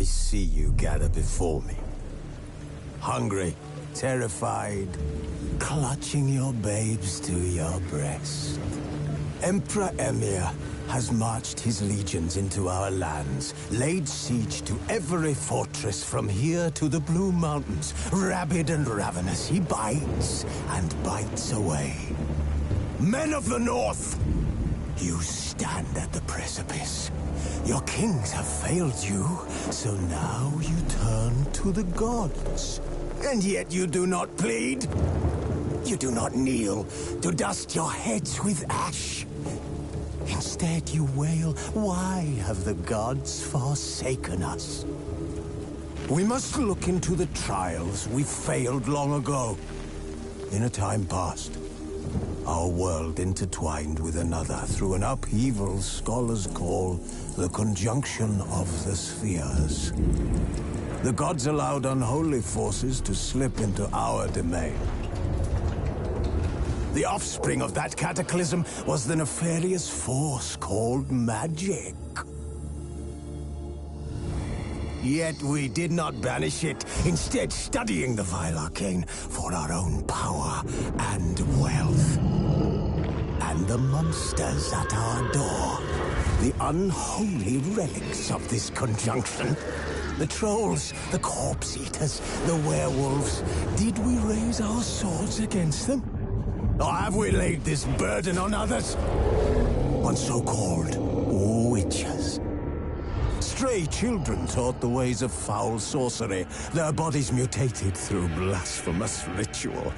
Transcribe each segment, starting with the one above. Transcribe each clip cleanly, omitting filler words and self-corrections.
see you gather before me. Hungry, terrified, clutching your babes to your breast. Emperor Emir has marched his legions into our lands, laid siege to every fortress from here to the Blue Mountains. Rabid and ravenous, he bites and bites away. Men of the North, you stand at the precipice. Your kings have failed you, so now you turn to the gods. And yet you do not plead. You do not kneel to dust your heads with ash. Instead you wail, why have the gods forsaken us? We must look into the trials we failed long ago. In a time past, our world intertwined with another through an upheaval scholars call the conjunction of the spheres. The gods allowed unholy forces to slip into our domain. The offspring of that cataclysm was the nefarious force called magic. Yet we did not banish it, instead studying the vile arcane for our own power and wealth. And the monsters at our door, the unholy relics of this conjunction. The trolls, the corpse-eaters, the werewolves. Did we raise our swords against them? Or have we laid this burden on others? On so-called witches. Stray children taught the ways of foul sorcery, their bodies mutated through blasphemous ritual.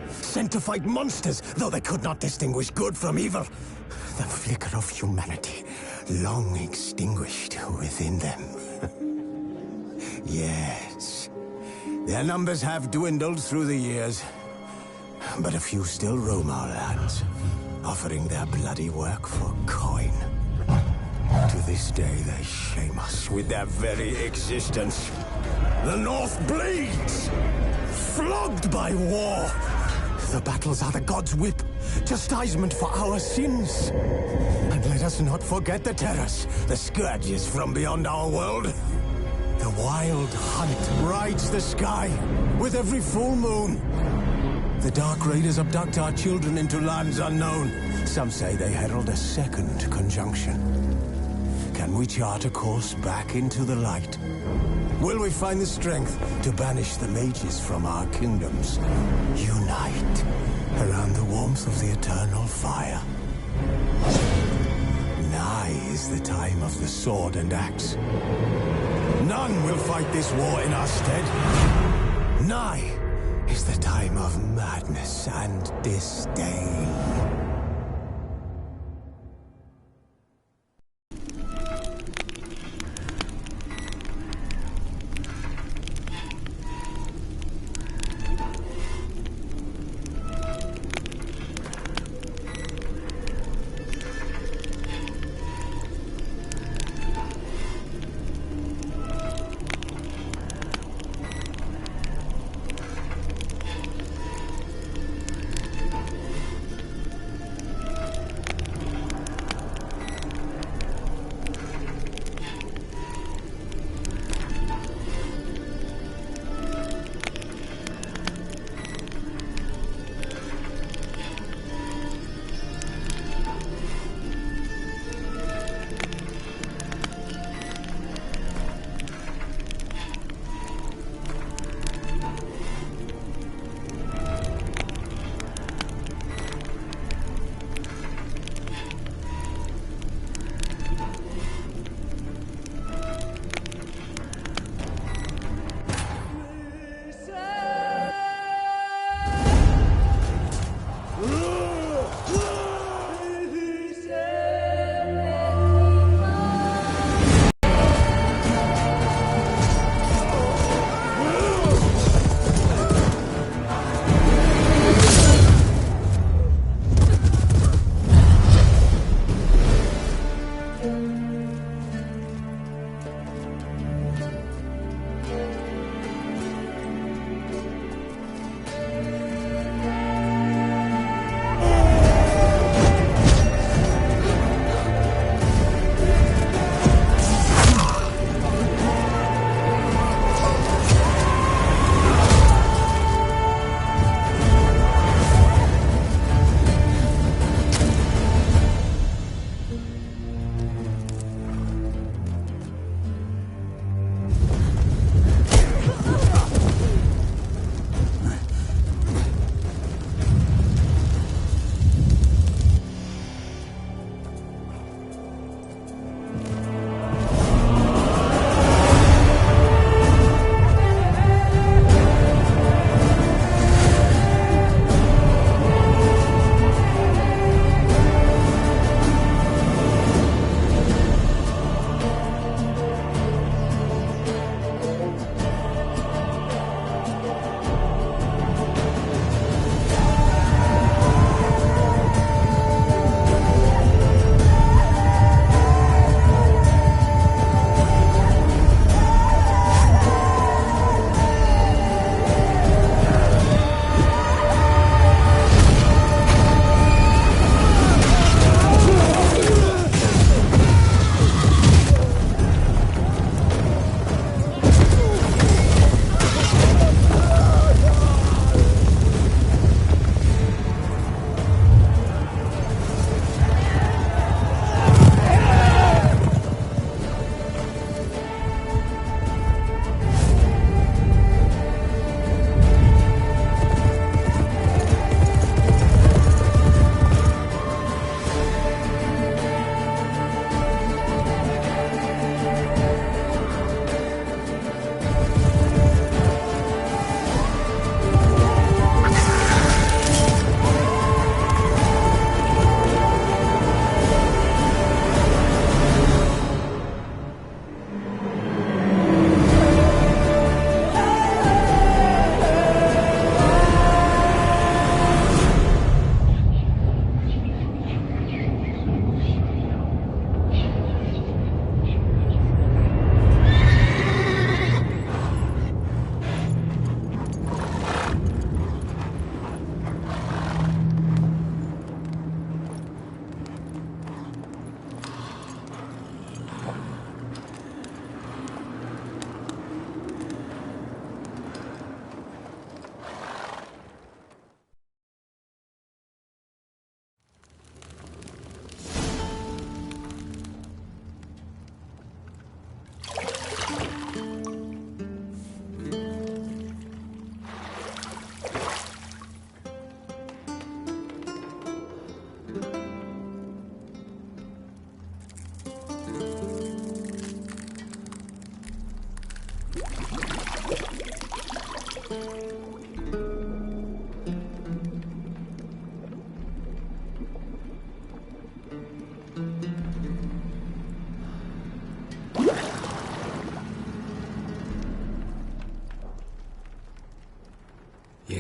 Sent to fight monsters, though they could not distinguish good from evil. The flicker of humanity, long extinguished within them. Yes, their numbers have dwindled through the years, but a few still roam our lands, offering their bloody work for coin. To this day, they shame us with their very existence. The North bleeds, flogged by war. The battles are the gods' whip, chastisement for our sins. And let us not forget the terrors, the scourges from beyond our world. The wild hunt rides the sky with every full moon. The Dark Raiders abduct our children into lands unknown. Some say they herald a second conjunction. Can we chart a course back into the light? Will we find the strength to banish the mages from our kingdoms? Unite around the warmth of the eternal fire. Nigh is the time of the sword and axe. None will fight this war in our stead. Nigh is the time of madness and disdain.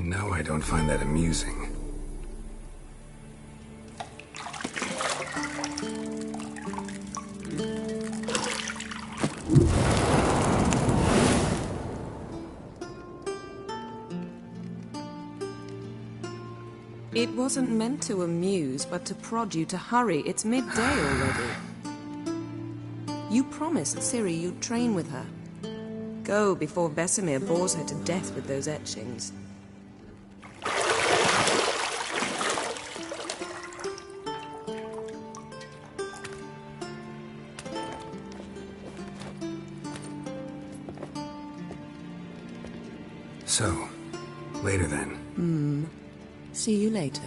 know I don't find that amusing. It wasn't meant to amuse, but to prod you to hurry. It's midday already. You promised Ciri you'd train with her. Go before Vesemir bores her to death with those etchings. So, later then. See you later.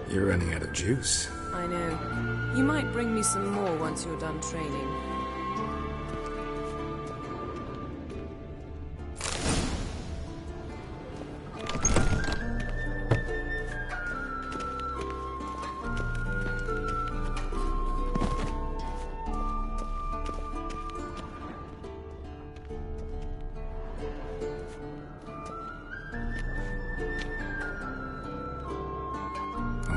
You're running out of juice. I know. You might bring me some more once you're done training.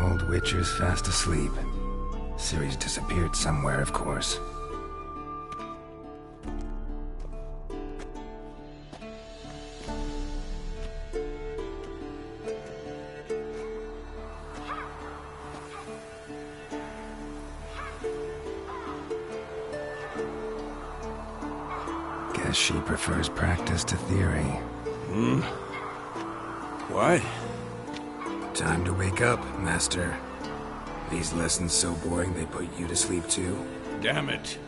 Old Witcher's fast asleep. Ciri's disappeared somewhere, of course. Guess she prefers practice to theory. What? Time to wake up, Master. These lessons so boring they put you to sleep too? Damn it.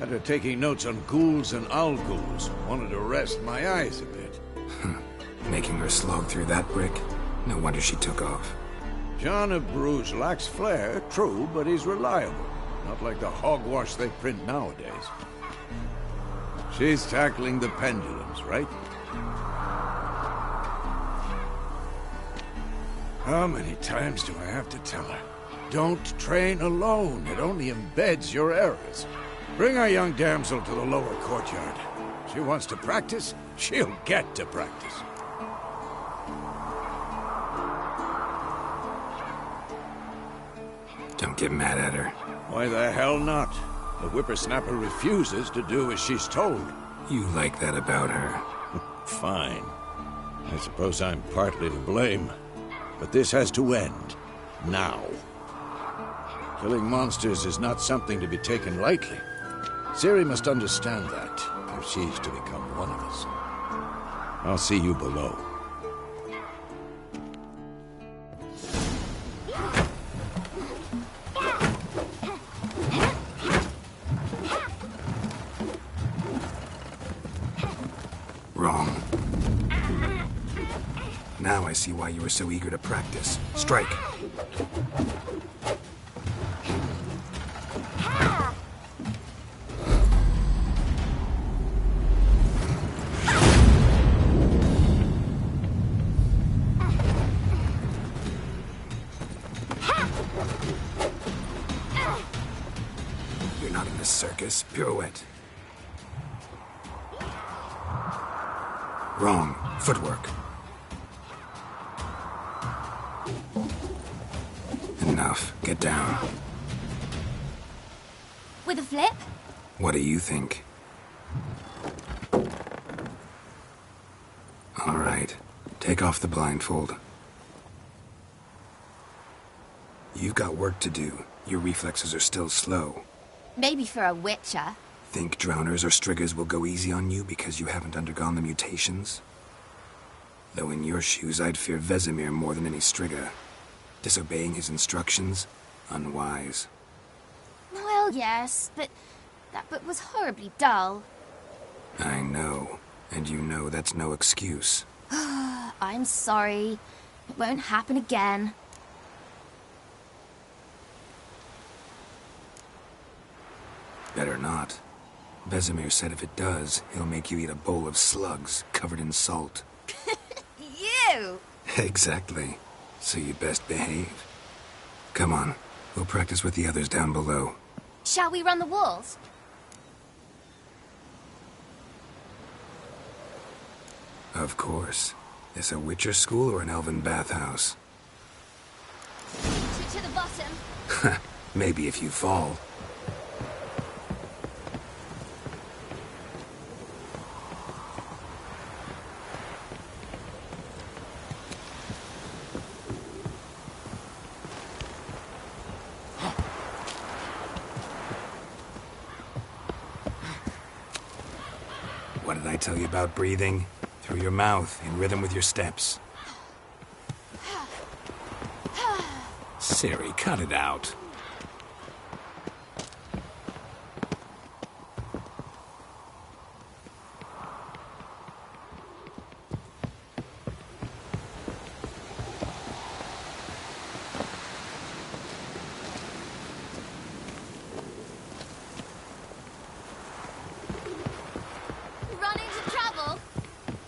After taking notes on ghouls and owl ghouls, wanted to rest my eyes a bit. Making her slog through that brick? No wonder she took off. John of Bruges lacks flair, true, but he's reliable. Not like the hogwash they print nowadays. She's tackling the pendulums, right? How many times do I have to tell her? Don't train alone. It only embeds your errors. Bring our young damsel to the lower courtyard. She wants to practice, she'll get to practice. Don't get mad at her. Why the hell not? The whippersnapper refuses to do as she's told. You like that about her. Fine. I suppose I'm partly to blame. But this has to end. Now. Killing monsters is not something to be taken lightly. Ciri must understand that, if she's to become one of us. I'll see you below. Wrong. Now I see why you were so eager to practice. Strike. circus. Pirouette. Wrong. Footwork. Enough. Get down. With a flip? What do you think? All right. Take off the blindfold. You've got work to do. Your reflexes are still slow. Maybe for a witcher. Think drowners or striggers will go easy on you because you haven't undergone the mutations? Though in your shoes, I'd fear Vesemir more than any strigger. Disobeying his instructions? Unwise. Well, yes, but that book was horribly dull. I know. And you know that's no excuse. I'm sorry. It won't happen again. Better not. Vesemir said if it does, he'll make you eat a bowl of slugs covered in salt. You! Exactly. So you'd best behave. Come on. We'll practice with the others down below. Shall we run the walls? Of course. Is a Witcher school or an elven bathhouse? To the bottom. Maybe if you fall. What did I tell you about breathing? Through your mouth, in rhythm with your steps. Siri, cut it out. Run into trouble?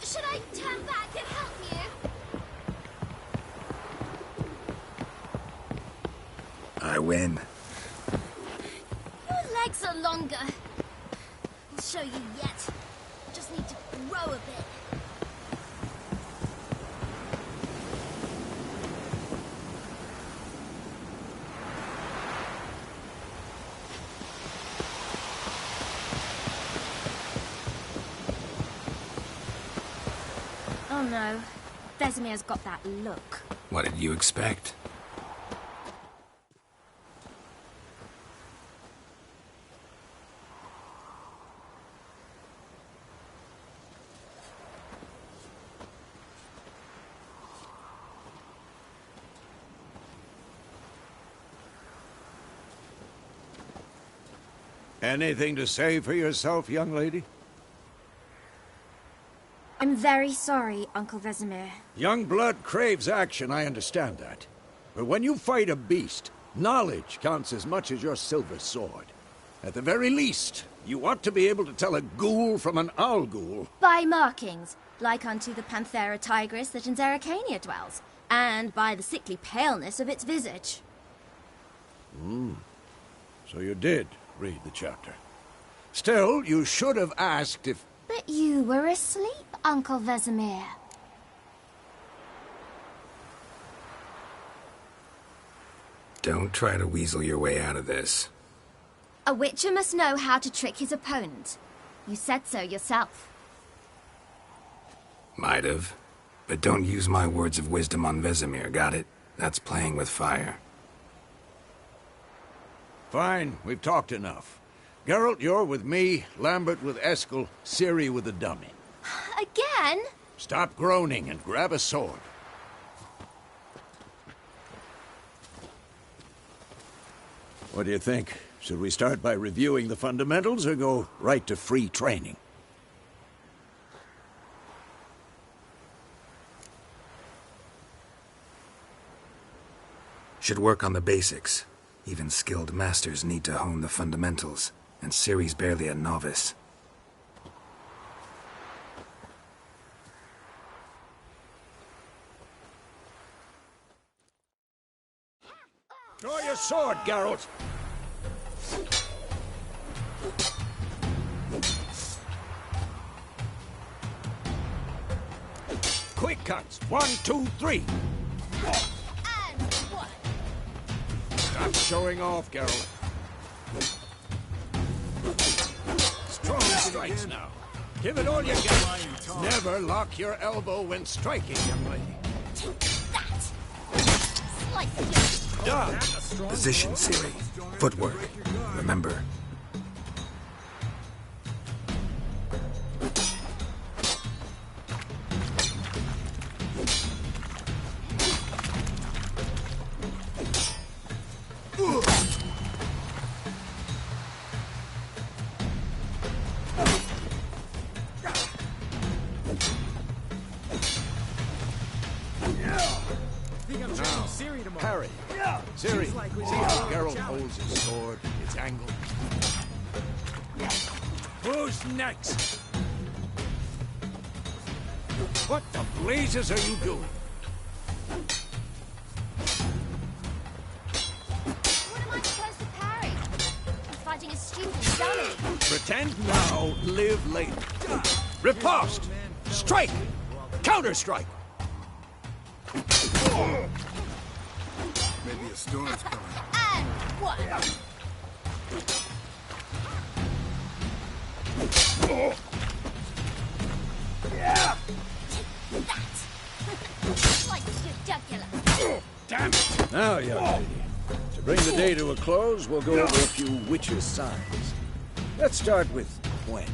Should I turn back and help you? I win. Your legs are longer. I'll show you yet. Just need to grow a bit. Oh no. Vesemir's got that look. What did you expect? Anything to say for yourself, young lady? I'm very sorry, Uncle Vesemir. Young blood craves action, I understand that. But when you fight a beast, knowledge counts as much as your silver sword. At the very least, you ought to be able to tell a ghoul from an owl ghoul. By markings, like unto the Panthera tigris that in Zeracania dwells, and by the sickly paleness of its visage. So you did read the chapter. Still, you should have asked if... But you were asleep, Uncle Vesemir. Don't try to weasel your way out of this. A witcher must know how to trick his opponent. You said so yourself. Might have. But don't use my words of wisdom on Vesemir, got it? That's playing with fire. Fine, we've talked enough. Geralt, you're with me, Lambert with Eskel, Ciri with the dummy. Again? Stop groaning and grab a sword. What do you think? Should we start by reviewing the fundamentals or go right to free training? Should work on the basics. Even skilled masters need to hone the fundamentals, and Ciri's barely a novice. Draw your sword, Geralt! quick cuts. 1, 2, 3. And one. Stop showing off, Geralt. Strong strikes now. Give it all you got. Never lock your elbow when striking, young lady. That. Slice it. Done. Position, Ciri. Footwork. Remember. Parry. Ciri, see how Geralt holds his sword, its angle? Who's next? What the blazes are you doing? What am I supposed to parry? I'm fighting a stupid dummy. Pretend now, live later. Riposte! Strike! Counter-strike! Maybe a storm's coming. And one. Yeah! That. Like your jugular. Damn it! Now, young lady, to bring the day to a close, we'll go over a few witches' signs. Let's start with Gwen.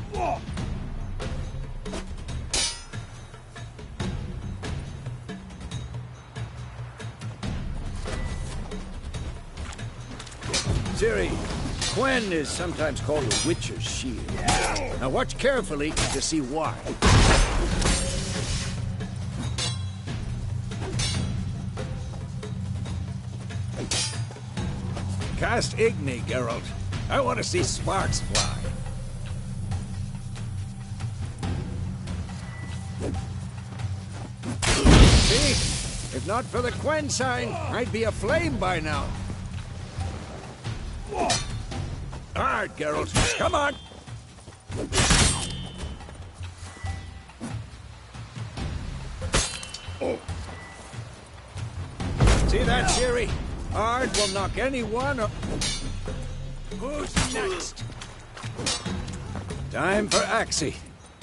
Ciri, Gwen is sometimes called a witch's shield. Now watch carefully to see why. Cast Igni, Geralt. I want to see sparks fly. See? If not for the Gwen sign, I'd be aflame by now. Hard, Geralt. Come on! See that, Ciri? Hard will knock anyone or... Who's next? Time for Axie.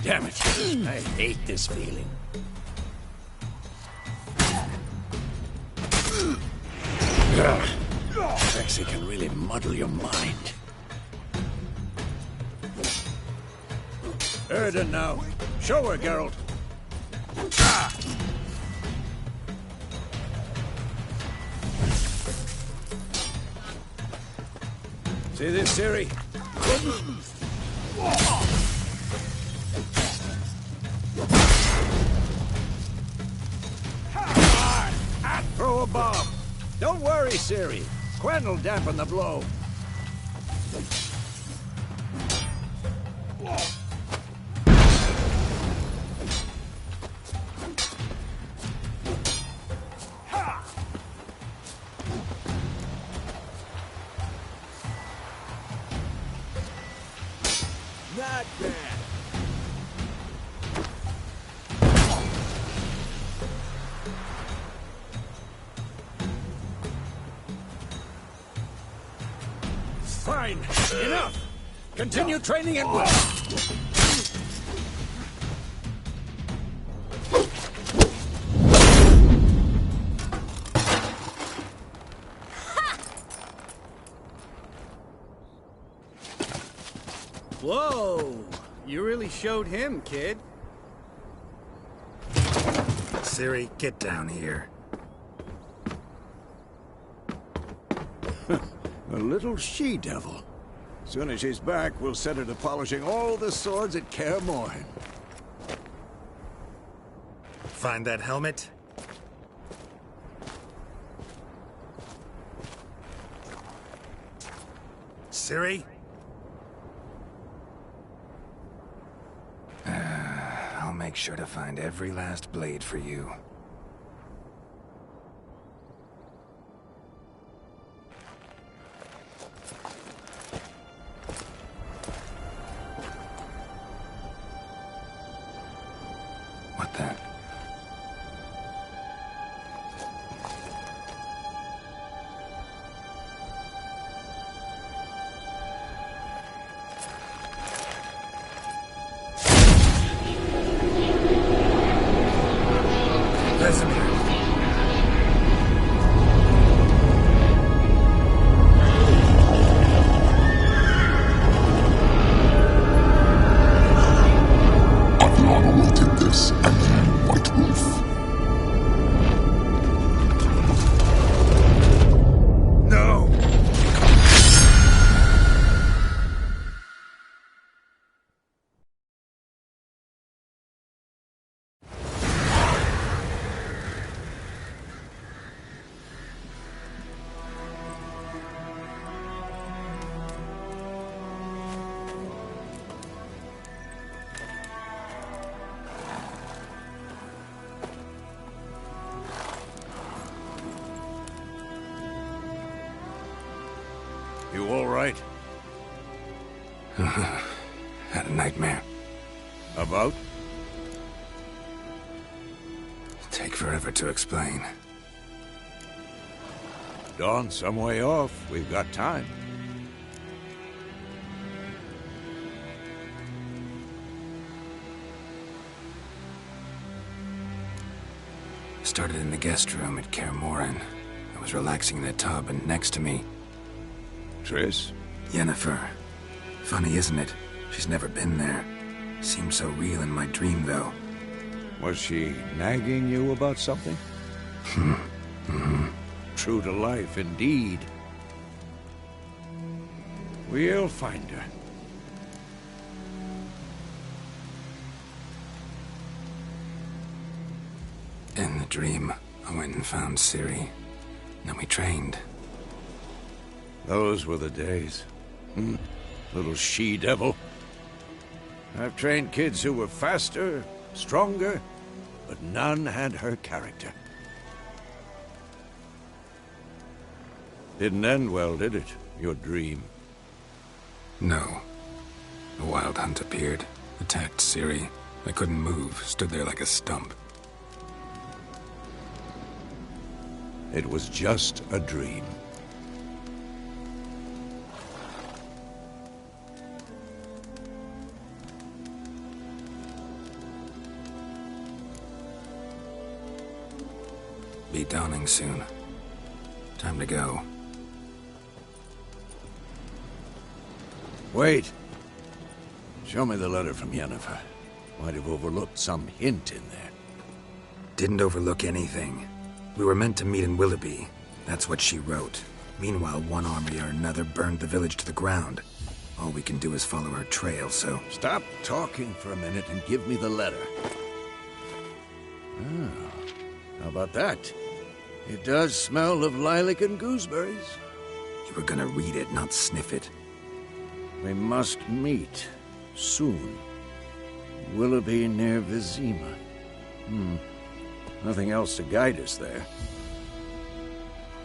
Damn it. I hate this feeling. Axie can really muddle your mind. Erden now. Show her, Geralt. See this, Ciri? Throw a bomb. Don't worry, Ciri. Gwen will dampen the blow. Not bad. Fine. Enough. Continue training at will. Whoa! You really showed him, kid. Ciri, get down here. A little she-devil. Soon as she's back, we'll set her to polishing all the swords at KAER MORHEN. Find that helmet? Ciri? I'll make sure to find every last blade for you. What then? Vesemir. Aviana will take this, and you, White Wolf. No! You all right? Had a nightmare. About? Take forever to explain. Dawn's some way off. We've got time. Started in the guest room at KAER. I was relaxing in a tub, and next to me, Triss? Yennefer. Funny, isn't it? She's never been there. Seemed so real in my dream, though. Was she nagging you about something? True to life, indeed. We'll find her. In the dream, I went and found Ciri. Then we trained. Those were the days. Little she-devil. I've trained kids who were faster, stronger, but none had her character. Didn't end well, did it? Your dream? No. A wild hunt appeared, attacked Ciri. I couldn't move, stood there like a stump. It was just a dream. Be dawning soon. Time to go. Wait. Show me the letter from Yennefer. Might have overlooked some hint in there. Didn't overlook anything. We were meant to meet in Willoughby. That's what she wrote. Meanwhile, one army or another burned the village to the ground. All we can do is follow her trail, so... Stop talking for a minute and give me the letter. How about that? It does smell of lilac and gooseberries. You were gonna read it, not sniff it. We must meet. Soon. Willoughby near Vizima. Nothing else to guide us there.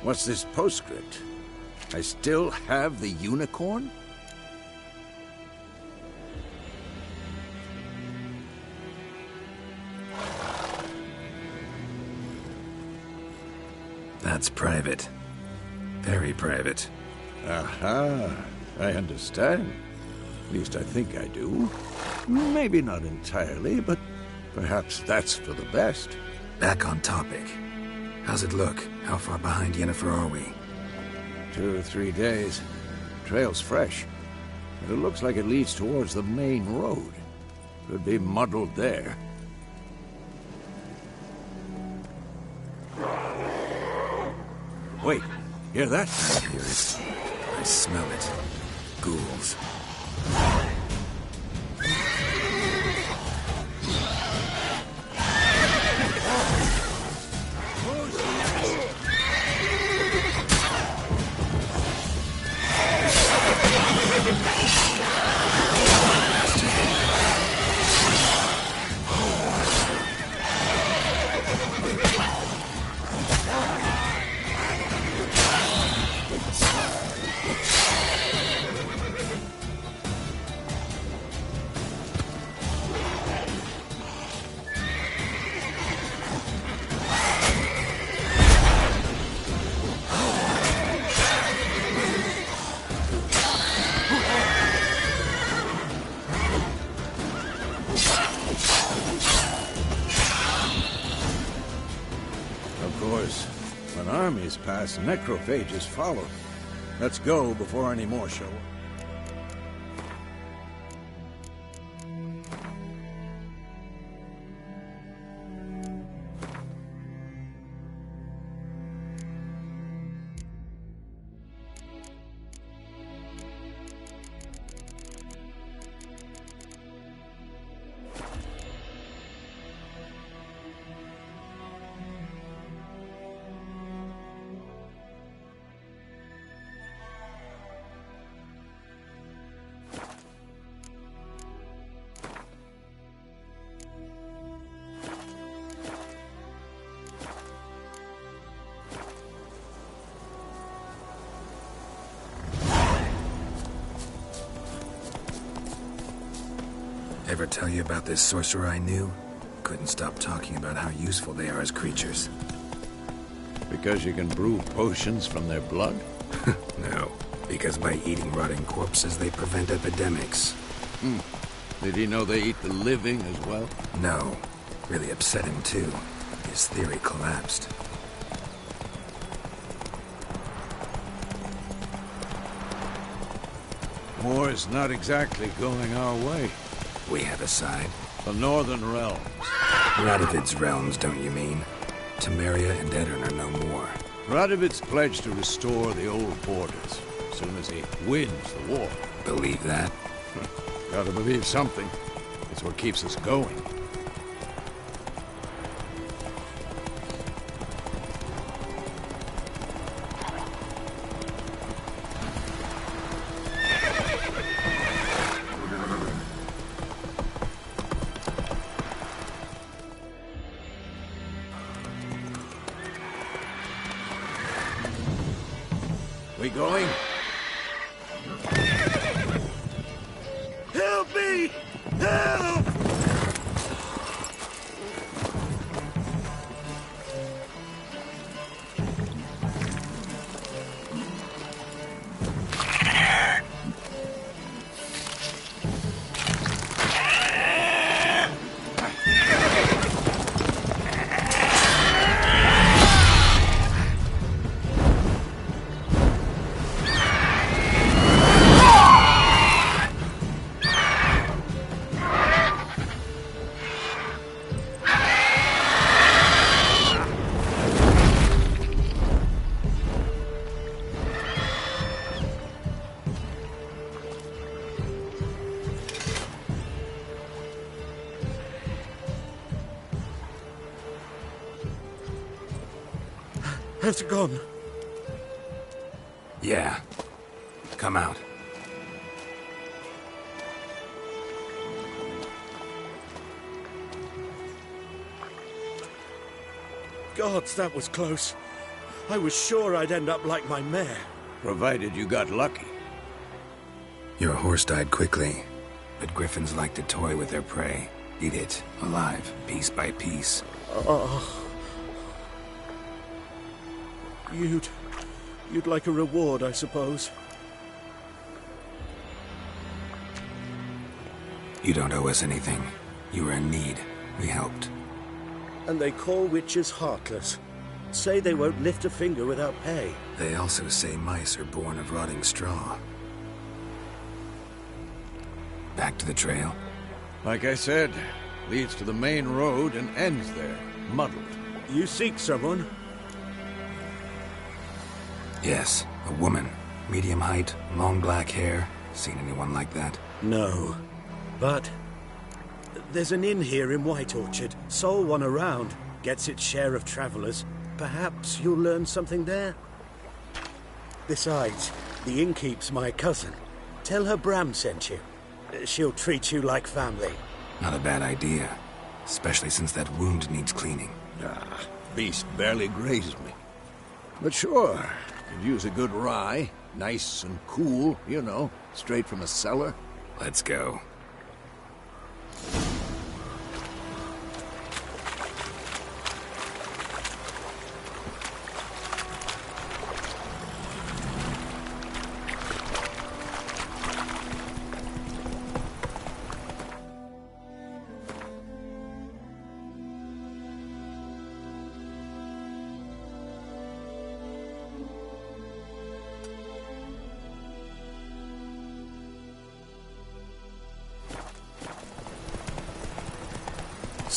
What's this postscript? I still have the unicorn? That's private. Very private. Aha, I understand. At least I think I do. Maybe not entirely, but perhaps that's for the best. Back on topic. How's it look? How far behind Yennefer are we? 2 or 3 days. Trail's fresh, but it looks like it leads towards the main road. Could be muddled there. Wait, hear that? I hear it. I smell it. Ghouls. wars. When armies pass, necrophages follow. Let's go before any more show up. Ever tell you about this sorcerer I knew? Couldn't stop talking about how useful they are as creatures. Because you can brew potions from their blood? No, because by eating rotting corpses, they prevent epidemics. Did he know they eat the living as well? No. Really upset him, too. His theory collapsed. War's not exactly going our way. We have a side. The Northern Realms. Radovid's realms, don't you mean? Temeria and Edirn are no more. Radovid's pledged to restore the old borders as soon as he wins the war. Believe that? Gotta believe something. It's what keeps us going. We going? Help me! Help! Has it gone? Yeah. Come out. Gods, that was close. I was sure I'd end up like my mare. Provided you got lucky. Your horse died quickly, but griffins like to toy with their prey. Eat it, alive, piece by piece. You'd like a reward, I suppose. You don't owe us anything. You were in need. We helped. And they call witches heartless. Say they won't lift a finger without pay. They also say mice are born of rotting straw. Back to the trail? Like I said, leads to the main road and ends there, muddled. You seek someone? Yes, a woman. Medium height, long black hair. Seen anyone like that? No. But there's an inn here in White Orchard. Sole one around. Gets its share of travelers. Perhaps you'll learn something there? Besides, the innkeep's my cousin. Tell her Bram sent you. She'll treat you like family. Not a bad idea. Especially since that wound needs cleaning. Beast barely grazed me. But sure, could use a good rye. Nice and cool, you know, straight from a cellar. Let's go.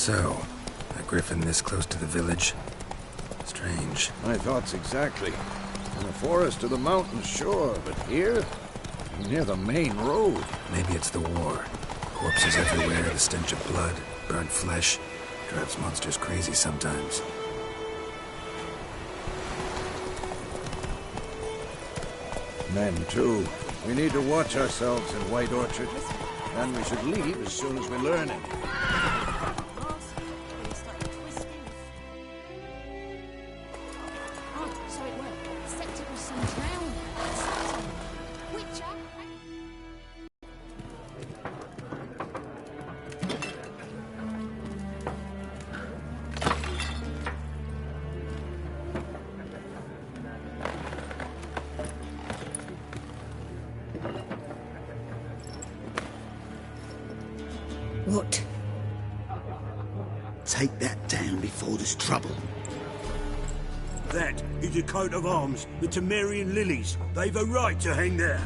So, a griffin this close to the village? Strange. My thoughts exactly. In the forest or the mountains, sure, but here? Near the main road. Maybe it's the war. Corpses everywhere, the stench of blood, burnt flesh. Drives monsters crazy sometimes. Men, too. We need to watch ourselves in White Orchard. And we should leave as soon as we learn it. What? Take that down before there's trouble. That is a coat of arms, the Temerian lilies. They've a right to hang there.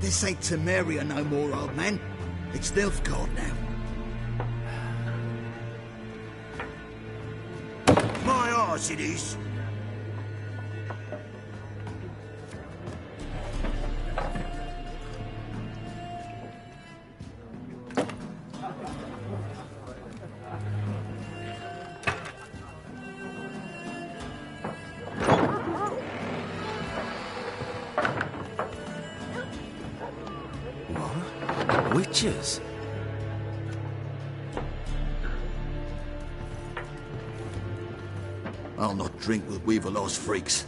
This ain't Temeria no more, old man. It's Nilfgaard now. My arse it is. Witches? I'll not drink with Weaverlaw's freaks.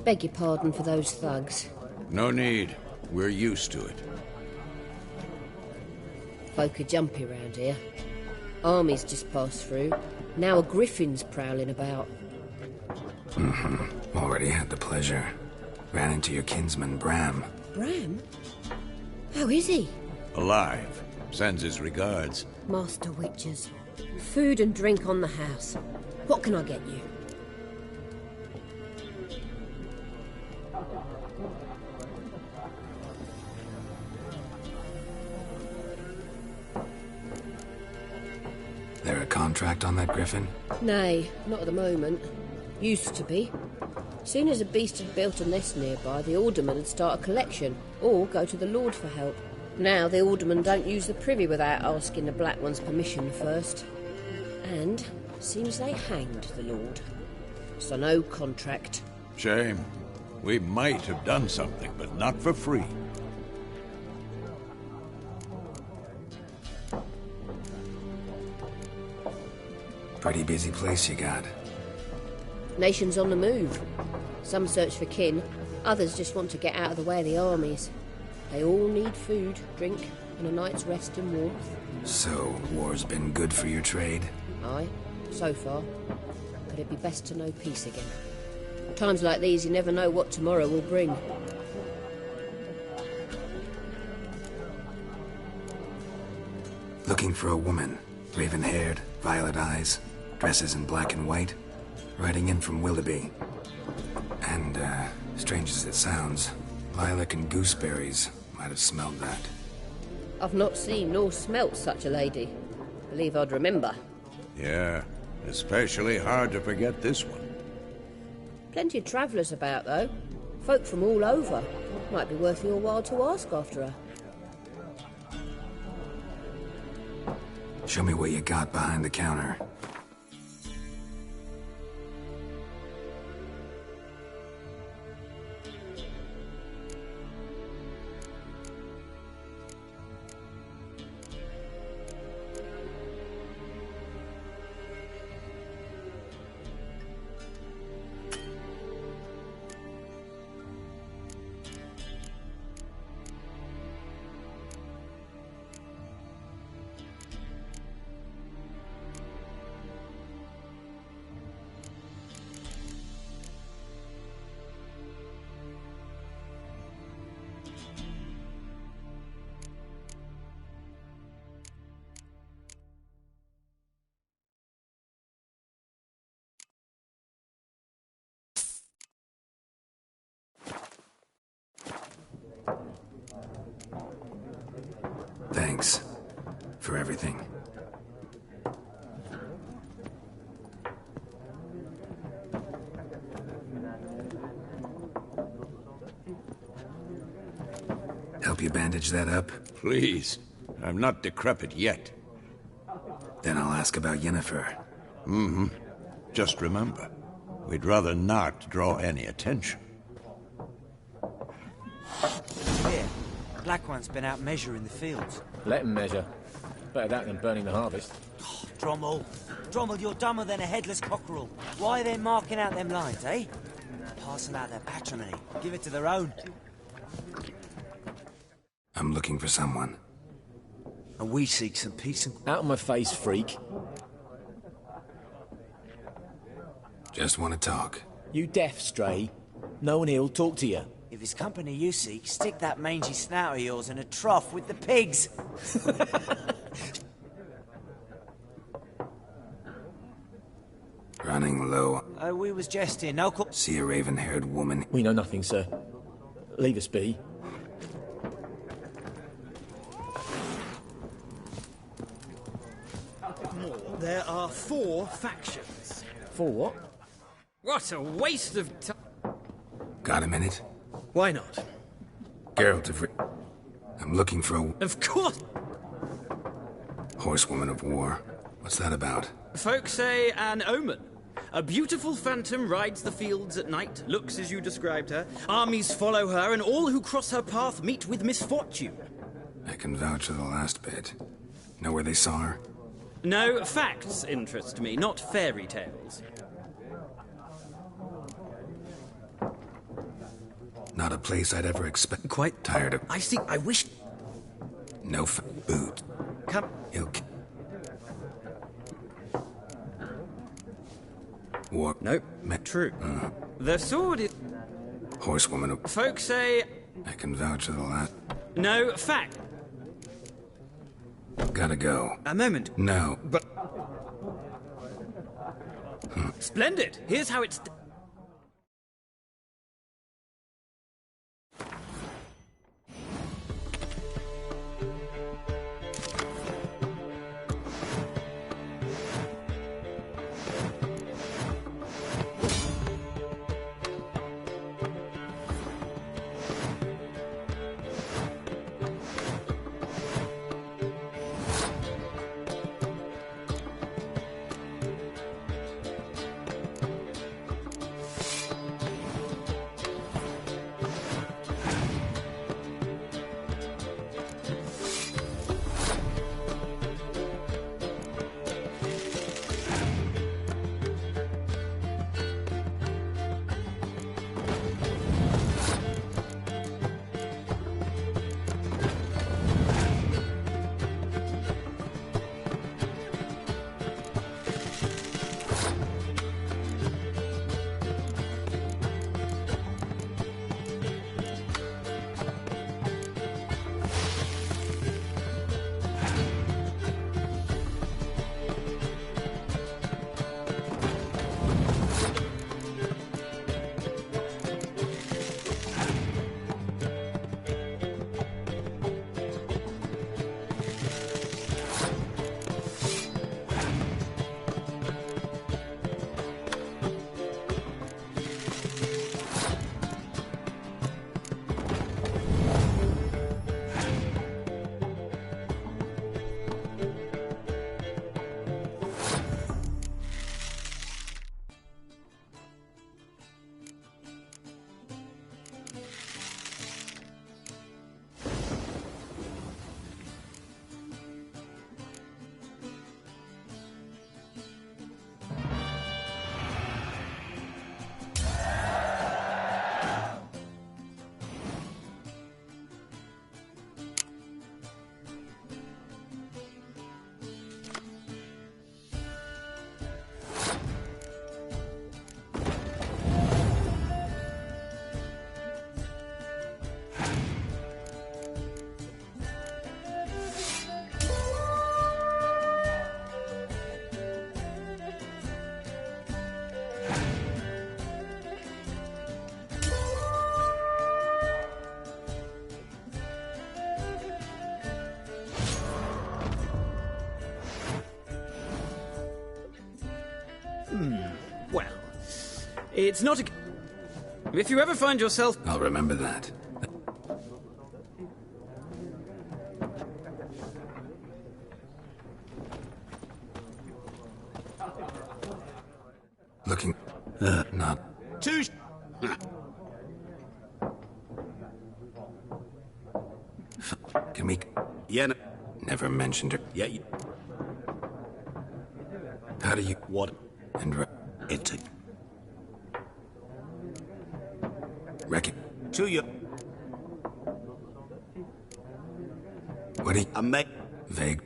Beg your pardon for those thugs. No need. We're used to it. Folk are jumpy round here. Armies just passed through. Now a griffin's prowling about. Already had the pleasure. Ran into your kinsman, Bram. Bram? How is he? Alive. Sends his regards. Master Witches. Food and drink on the house. What can I get you? There a contract on that griffin? Nay, not at the moment. Used to be. Soon as a beast had built a nest nearby, the alderman would start a collection, or go to the Lord for help. Now the alderman don't use the privy without asking the Black One's permission first. And seems they hanged the Lord. So no contract. Shame. We might have done something, but not for free. Pretty busy place you got. Nations on the move. Some search for kin, others just want to get out of the way of the armies. They all need food, drink, and a night's rest in warmth. So, war's been good for your trade? Aye, so far. But it'd be best to know peace again. Times like these, you never know what tomorrow will bring. Looking for a woman. Raven-haired, violet eyes, dresses in black and white. Riding in from Willoughby. And, strange as it sounds, lilac and gooseberries might have smelled that. I've not seen nor smelt such a lady. Believe I'd remember. Yeah, especially hard to forget this one. Plenty of travellers about, though. Folk from all over. Might be worth your while to ask after her. Show me what you got behind the counter. for everything. Help you bandage that up? Please. I'm not decrepit yet. Then I'll ask about Yennefer. Mm-hmm. Just remember, we'd rather not draw any attention. Here, Black One's been out measuring the fields. Let him measure. Better that than burning the harvest. Oh, Drommel. Drommel, you're dumber than a headless cockerel. Why are they marking out them lines, eh? Parcel out their patrimony. Give it to their own. I'm looking for someone. And we seek some peace and... Out of my face, freak. Just want to talk. You deaf, Stray. No one here'll talk to you. If it's company you seek, stick that mangy snout of yours in a trough with the pigs. Running low. Oh, we was jesting. No call. See a raven-haired woman. We know nothing, sir. Leave us be. There are 4 factions. 4 what? What a waste of time. Got a minute? Why not? Geralt of... I'm looking for a... Of course. Horsewoman of War. What's that about? Folk say an omen. A beautiful phantom rides the fields at night, looks as you described her. Armies follow her, and all who cross her path meet with misfortune. I can vouch for the last bit. Know where they saw her? No, facts interest me, not fairy tales. Not a place I'd ever expect. Quite tired of... I see, I wish... No boot. Come... He'll... War... Nope. True. The sword is... Horsewoman of... Folk say... I can vouch for the last... No, fact. Gotta go. A moment. No. But... Splendid. Here's how it's... It's not a... If you ever find yourself... I'll remember that. Looking... not... Two... Can we... Yeah, no. Never mentioned her. Yeah, How do you... What? And... It... Reckon... To you. What do you... I make... Vague...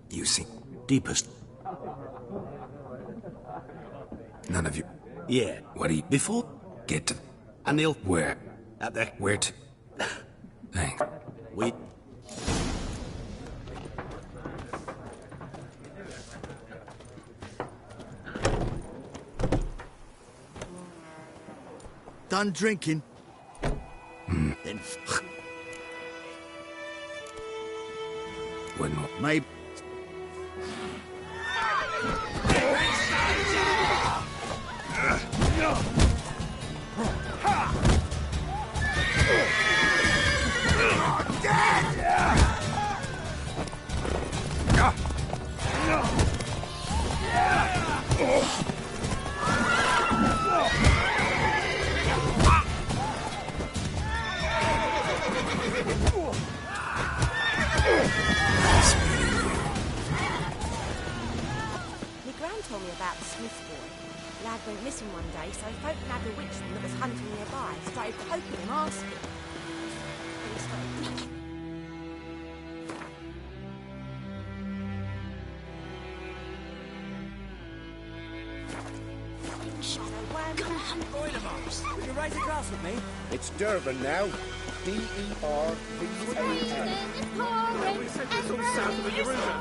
You see... Deepest. None of you... Yeah. What do you... Before... Get to... And they'll... Where? At the... Where to... Thanks. We... Done drinking? Then... Wouldn't... Maybe... Told me about the Smith boy. Lad went missing one day, so folk nabbed a witchman that was hunting nearby. Started poking him, asking. Then he started... Will you raise a glass with me? It's Durban now. D-E-R-V-A-N. We said it's all south of the Yeruza.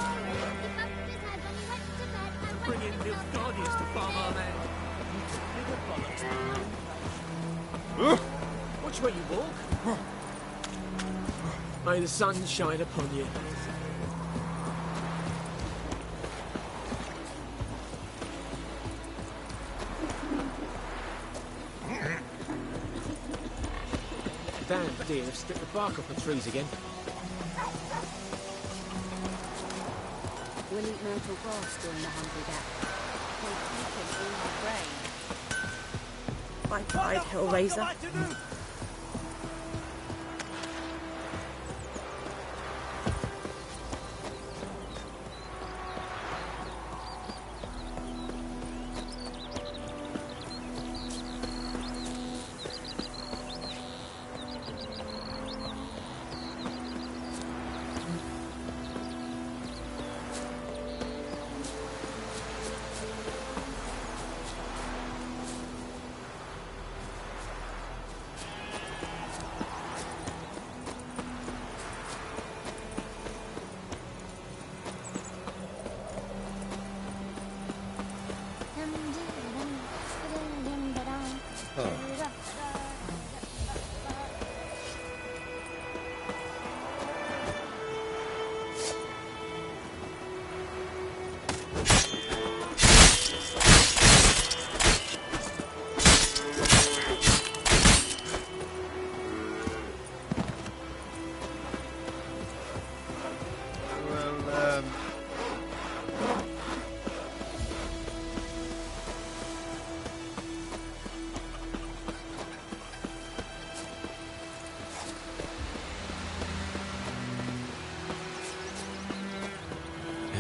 Bring in the Guardians to farm our land. Watch where you walk. May the sun shine upon you. Damn deer have stripped the bark off the trees again. We'll eat myrtle grass during the hungry gap. We'll keep all my brain. By Hellraiser.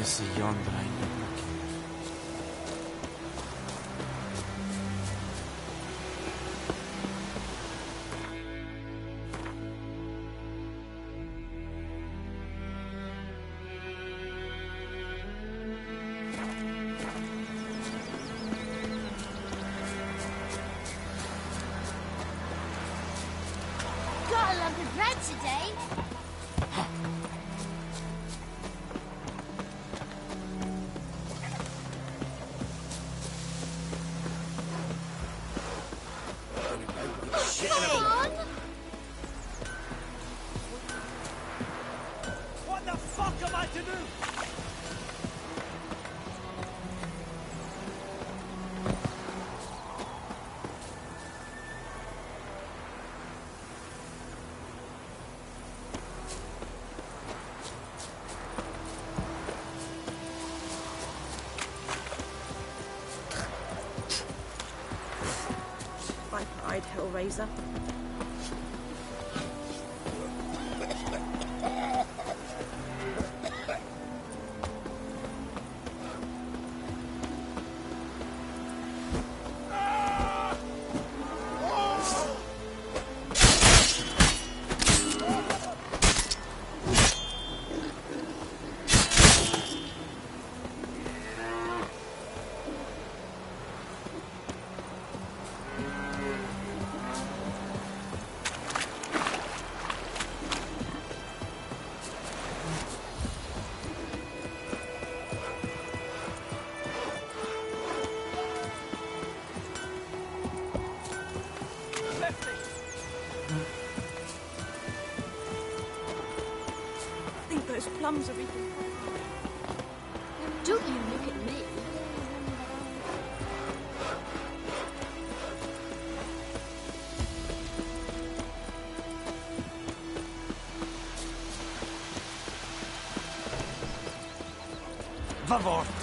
Is the yonder I know. Got a lump of bread today. Come on! What the fuck am I to do? little razor. I think those plums are eating. Don't you look at me. Favor.